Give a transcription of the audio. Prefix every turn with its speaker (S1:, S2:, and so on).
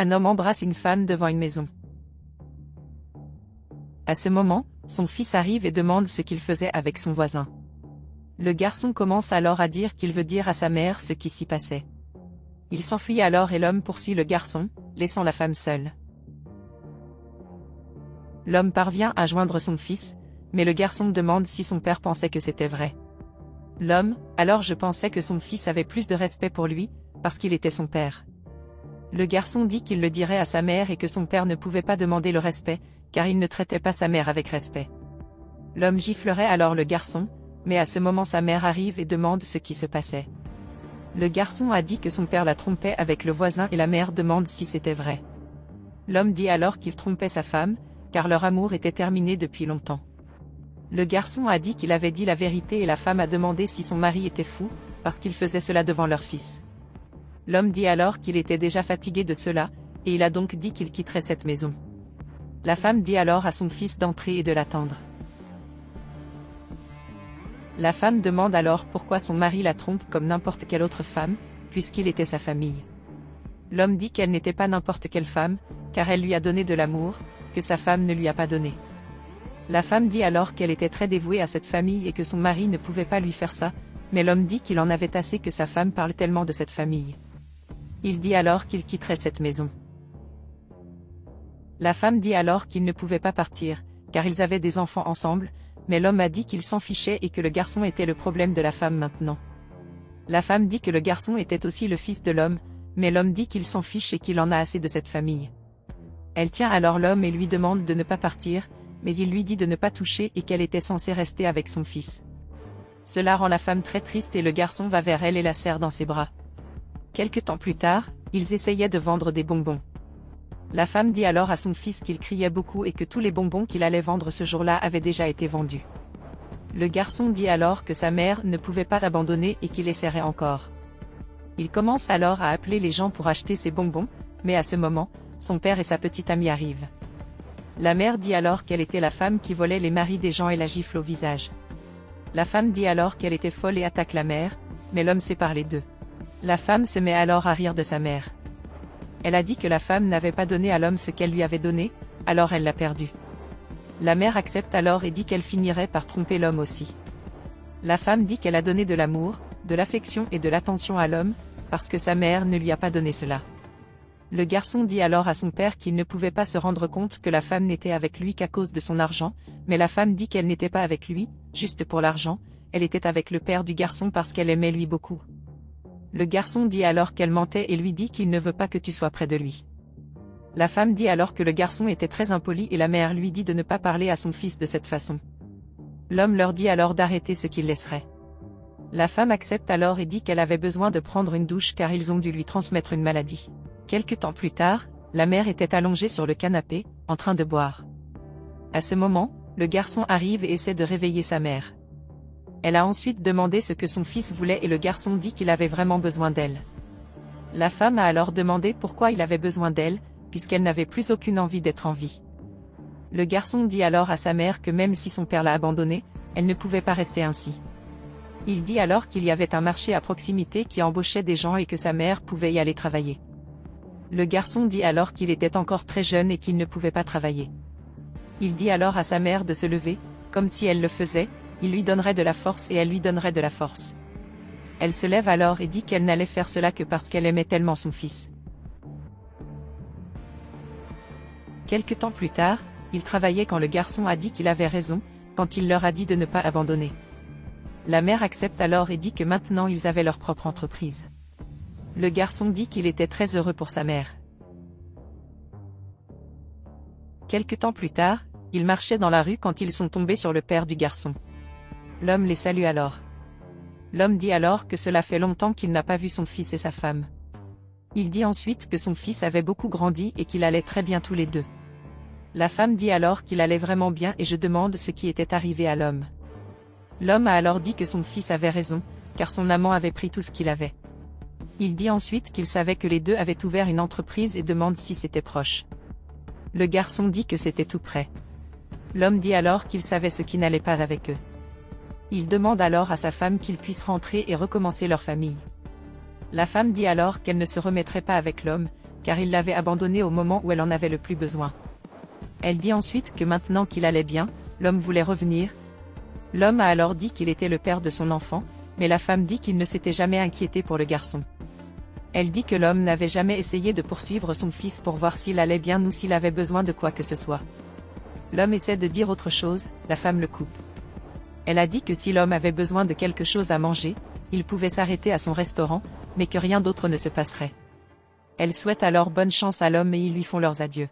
S1: Un homme embrasse une femme devant une maison. À ce moment, son fils arrive et demande ce qu'il faisait avec son voisin. Le garçon commence alors à dire qu'il veut dire à sa mère ce qui s'y passait. Il s'enfuit alors et l'homme poursuit le garçon, laissant la femme seule. L'homme parvient à joindre son fils, mais le garçon demande si son père pensait que c'était vrai. L'homme, alors je pensais que son fils avait plus de respect pour lui, parce qu'il était son père. Le garçon dit qu'il le dirait à sa mère et que son père ne pouvait pas demander le respect, car il ne traitait pas sa mère avec respect. L'homme giflerait alors le garçon, mais à ce moment sa mère arrive et demande ce qui se passait. Le garçon a dit que son père la trompait avec le voisin et la mère demande si c'était vrai. L'homme dit alors qu'il trompait sa femme, car leur amour était terminé depuis longtemps. Le garçon a dit qu'il avait dit la vérité et la femme a demandé si son mari était fou, parce qu'il faisait cela devant leur fils. L'homme dit alors qu'il était déjà fatigué de cela, et il a donc dit qu'il quitterait cette maison. La femme dit alors à son fils d'entrer et de l'attendre. La femme demande alors pourquoi son mari la trompe comme n'importe quelle autre femme, puisqu'il était sa famille. L'homme dit qu'elle n'était pas n'importe quelle femme, car elle lui a donné de l'amour, que sa femme ne lui a pas donné. La femme dit alors qu'elle était très dévouée à cette famille et que son mari ne pouvait pas lui faire ça, mais l'homme dit qu'il en avait assez que sa femme parle tellement de cette famille. Il dit alors qu'il quitterait cette maison. La femme dit alors qu'il ne pouvait pas partir, car ils avaient des enfants ensemble, mais l'homme a dit qu'il s'en fichait et que le garçon était le problème de la femme maintenant. La femme dit que le garçon était aussi le fils de l'homme, mais l'homme dit qu'il s'en fiche et qu'il en a assez de cette famille. Elle tient alors l'homme et lui demande de ne pas partir, mais il lui dit de ne pas toucher et qu'elle était censée rester avec son fils. Cela rend la femme très triste et le garçon va vers elle et la serre dans ses bras. Quelque temps plus tard, ils essayaient de vendre des bonbons. La femme dit alors à son fils qu'il criait beaucoup et que tous les bonbons qu'il allait vendre ce jour-là avaient déjà été vendus. Le garçon dit alors que sa mère ne pouvait pas abandonner et qu'il essaierait encore. Il commence alors à appeler les gens pour acheter ses bonbons, mais à ce moment, son père et sa petite amie arrivent. La mère dit alors qu'elle était la femme qui volait les maris des gens et la gifle au visage. La femme dit alors qu'elle était folle et attaque la mère, mais l'homme sépare les deux. La femme se met alors à rire de sa mère. Elle a dit que la femme n'avait pas donné à l'homme ce qu'elle lui avait donné, alors elle l'a perdu. La mère accepte alors et dit qu'elle finirait par tromper l'homme aussi. La femme dit qu'elle a donné de l'amour, de l'affection et de l'attention à l'homme, parce que sa mère ne lui a pas donné cela. Le garçon dit alors à son père qu'il ne pouvait pas se rendre compte que la femme n'était avec lui qu'à cause de son argent, mais la femme dit qu'elle n'était pas avec lui, juste pour l'argent, elle était avec le père du garçon parce qu'elle aimait lui beaucoup. Le garçon dit alors qu'elle mentait et lui dit qu'il ne veut pas que tu sois près de lui. La femme dit alors que le garçon était très impoli et la mère lui dit de ne pas parler à son fils de cette façon. L'homme leur dit alors d'arrêter ce qu'il laisserait. La femme accepte alors et dit qu'elle avait besoin de prendre une douche car ils ont dû lui transmettre une maladie. Quelque temps plus tard, la mère était allongée sur le canapé, en train de boire. À ce moment, le garçon arrive et essaie de réveiller sa mère. Elle a ensuite demandé ce que son fils voulait et le garçon dit qu'il avait vraiment besoin d'elle. La femme a alors demandé pourquoi il avait besoin d'elle, puisqu'elle n'avait plus aucune envie d'être en vie. Le garçon dit alors à sa mère que même si son père l'a abandonnée, elle ne pouvait pas rester ainsi. Il dit alors qu'il y avait un marché à proximité qui embauchait des gens et que sa mère pouvait y aller travailler. Le garçon dit alors qu'il était encore très jeune et qu'il ne pouvait pas travailler. Il dit alors à sa mère de se lever, comme si elle le faisait, il lui donnerait de la force et elle lui donnerait de la force. Elle se lève alors et dit qu'elle n'allait faire cela que parce qu'elle aimait tellement son fils. Quelque temps plus tard, il travaillait quand le garçon a dit qu'il avait raison, quand il leur a dit de ne pas abandonner. La mère accepte alors et dit que maintenant ils avaient leur propre entreprise. Le garçon dit qu'il était très heureux pour sa mère. Quelque temps plus tard, ils marchaient dans la rue quand ils sont tombés sur le père du garçon. L'homme les salue alors. L'homme dit alors que cela fait longtemps qu'il n'a pas vu son fils et sa femme. Il dit ensuite que son fils avait beaucoup grandi et qu'il allait très bien tous les deux. La femme dit alors qu'il allait vraiment bien et je demande ce qui était arrivé à l'homme. L'homme a alors dit que son fils avait raison, car son amant avait pris tout ce qu'il avait. Il dit ensuite qu'il savait que les deux avaient ouvert une entreprise et demande si c'était proche. Le garçon dit que c'était tout près. L'homme dit alors qu'il savait ce qui n'allait pas avec eux. Il demande alors à sa femme qu'ils puissent rentrer et recommencer leur famille. La femme dit alors qu'elle ne se remettrait pas avec l'homme, car il l'avait abandonnée au moment où elle en avait le plus besoin. Elle dit ensuite que maintenant qu'il allait bien, l'homme voulait revenir. L'homme a alors dit qu'il était le père de son enfant, mais la femme dit qu'il ne s'était jamais inquiété pour le garçon. Elle dit que l'homme n'avait jamais essayé de poursuivre son fils pour voir s'il allait bien ou s'il avait besoin de quoi que ce soit. L'homme essaie de dire autre chose, la femme le coupe. Elle a dit que si l'homme avait besoin de quelque chose à manger, il pouvait s'arrêter à son restaurant, mais que rien d'autre ne se passerait. Elle souhaite alors bonne chance à l'homme et ils lui font leurs adieux.